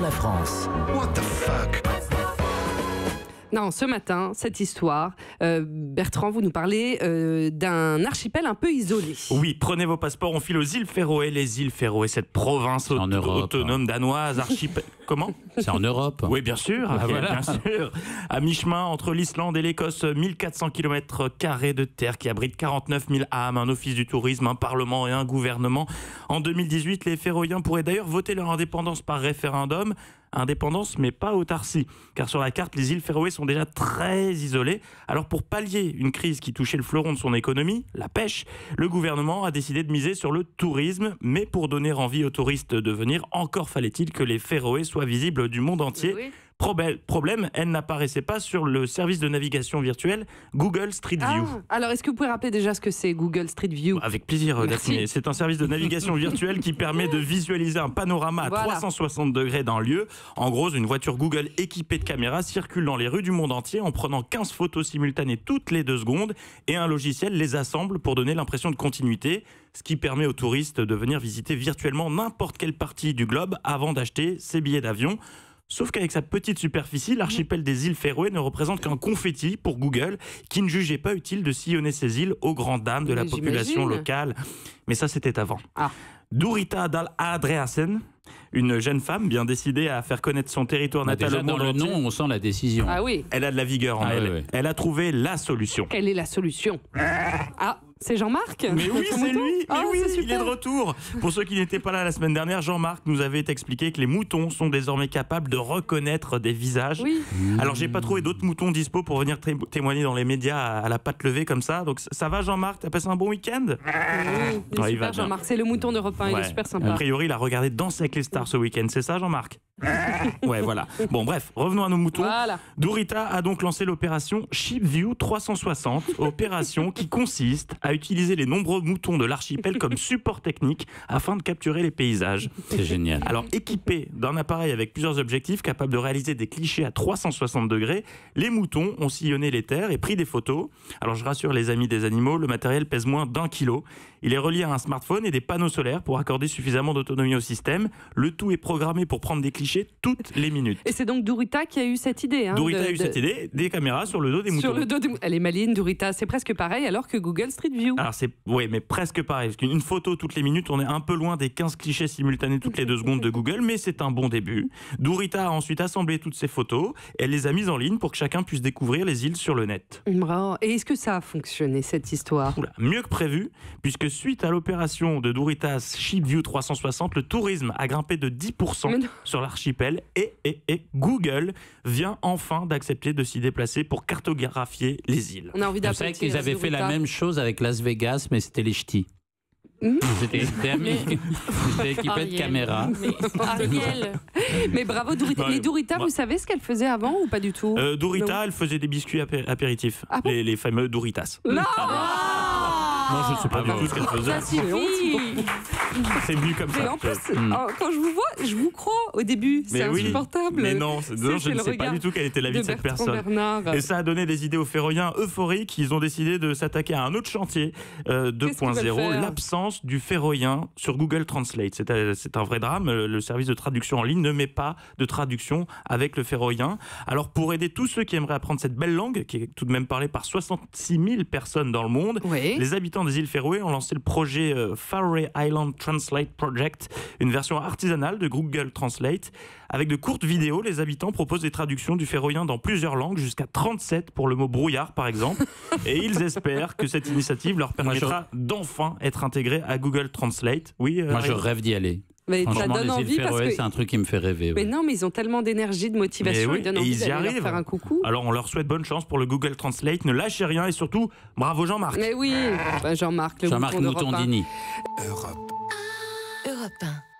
la France. What the fuck? Non, ce matin, cette histoire, Bertrand, vous nous parlez d'un archipel un peu isolé. Oui, prenez vos passeports, on file aux îles Féroé. Les îles Féroé, cette province autonome danoise, archipel... Comment? C'est en Europe. Oui, bien sûr, bien sûr. À mi-chemin entre l'Islande et l'Écosse, 1400 km² de terre qui abrite 49 000 âmes, un office du tourisme, un parlement et un gouvernement. En 2018, les Féroïens pourraient d'ailleurs voter leur indépendance par référendum. Indépendance, mais pas autarcie. Car sur la carte, les îles Féroé sont déjà très isolées. Alors pour pallier une crise qui touchait le fleuron de son économie, la pêche, le gouvernement a décidé de miser sur le tourisme. Mais pour donner envie aux touristes de venir, encore fallait-il que les Féroé soient visibles du monde entier. Oui. Problème, elle n'apparaissait pas sur le service de navigation virtuelle Google Street View. Alors, est-ce que vous pouvez rappeler déjà ce que c'est Google Street View? Avec plaisir, Daphné. C'est un service de navigation virtuelle qui permet de visualiser un panorama à 360 degrés d'un lieu. En gros, une voiture Google équipée de caméras circule dans les rues du monde entier en prenant 15 photos simultanées toutes les 2 secondes et un logiciel les assemble pour donner l'impression de continuité, ce qui permet aux touristes de venir visiter virtuellement n'importe quelle partie du globe avant d'acheter ses billets d'avion. Sauf qu'avec sa petite superficie, l'archipel des îles Féroé ne représente qu'un confetti pour Google, qui ne jugeait pas utile de sillonner ces îles aux grandes dames de la population locale. Mais ça, c'était avant. Durita Dal Adreasen, une jeune femme bien décidée à faire connaître son territoire natal au monde entier. Dans le nom, on sent la décision. Ah oui. Elle a de la vigueur en elle. Oui. Elle a trouvé la solution. Quelle est la solution? C'est Jean-Marc? Mais oui, c'est lui. Mais oui, c'est il est de retour. Pour ceux qui n'étaient pas là la semaine dernière, Jean-Marc nous avait expliqué que les moutons sont désormais capables de reconnaître des visages. Oui. Alors, j'ai pas trouvé d'autres moutons dispo pour venir témoigner dans les médias à la patte levée comme ça. Donc, ça va, Jean-Marc? T'as passé un bon week-end? Oui, il est super, Jean-Marc. C'est le mouton d'Europe 1, il est super sympa. A priori, il a regardé Danser avec les stars ce week-end. C'est ça, Jean-Marc? Ouais, voilà. Bon, bref, revenons à nos moutons. Voilà. Durita a donc lancé l'opération ShipView 360, opération qui consiste à utiliser les nombreux moutons de l'archipel comme support technique afin de capturer les paysages. C'est génial. Alors, équipés d'un appareil avec plusieurs objectifs capables de réaliser des clichés à 360 degrés, les moutons ont sillonné les terres et pris des photos. Alors, je rassure les amis des animaux, le matériel pèse moins d'1 kilo. Il est relié à un smartphone et des panneaux solaires pour accorder suffisamment d'autonomie au système. Le tout est programmé pour prendre des clichés toutes les minutes. Et c'est donc Durita qui a eu cette idée. Durita a eu cette idée, des caméras sur le dos des moutons. Sur le dos Elle est maligne, Durita. C'est presque pareil alors que Google Street View. Alors oui, mais presque pareil. Parce qu'une photo toutes les minutes, on est un peu loin des 15 clichés simultanés toutes les 2 secondes de Google, mais c'est un bon début. Durita a ensuite assemblé toutes ces photos et elle les a mises en ligne pour que chacun puisse découvrir les îles sur le net. Et est-ce que ça a fonctionné, cette histoire? Mieux que prévu, puisque suite à l'opération de Durita's ShipView 360, le tourisme a grimpé de 10% sur l'archipel et Google vient enfin d'accepter de s'y déplacer pour cartographier les îles. On a envie d'appeler. Vous savez qu'ils avaient fait la même chose avec Las Vegas, mais c'était les ch'tis. C'était équipé de caméras. Mais bravo Durita. Mais Durita, vous savez ce qu'elle faisait avant ou pas du tout? Durita, elle faisait des biscuits apéritifs. Les fameux Duritas. Non. Non, je ne sais pas du tout ce qu'elle faisait. Ça suffit. C'est venu comme ça. Mais en plus, quand je vous vois, je vous crois au début. C'est insupportable. Mais non, je ne sais pas du tout quelle était la vie de cette personne. Et ça a donné des idées aux Féroïens euphoriques. Ils ont décidé de s'attaquer à un autre chantier 2.0, l'absence du féroïen sur Google Translate. C'est un vrai drame. Le service de traduction en ligne ne met pas de traduction avec le féroïen. Alors pour aider tous ceux qui aimeraient apprendre cette belle langue, qui est tout de même parlée par 66 000 personnes dans le monde, les habitants des îles Féroé ont lancé le projet Faroe Island Translate Project, une version artisanale de Google Translate. Avec de courtes vidéos, les habitants proposent des traductions du féroïen dans plusieurs langues, jusqu'à 37 pour le mot brouillard par exemple. Et ils espèrent que cette initiative leur permettra d'enfin être intégrés à Google Translate. Oui, moi je rêve d'y aller. Mais ça donne envie parce que c'est un truc qui me fait rêver. Mais non, mais ils ont tellement d'énergie, de motivation, ils donnent envie d'aller leur faire un coucou. Alors on leur souhaite bonne chance pour le Google Translate. Ne lâchez rien et surtout, bravo Jean-Marc. Mais oui, Jean-Marc, le Jean-Marc Moutondini. Europe 1.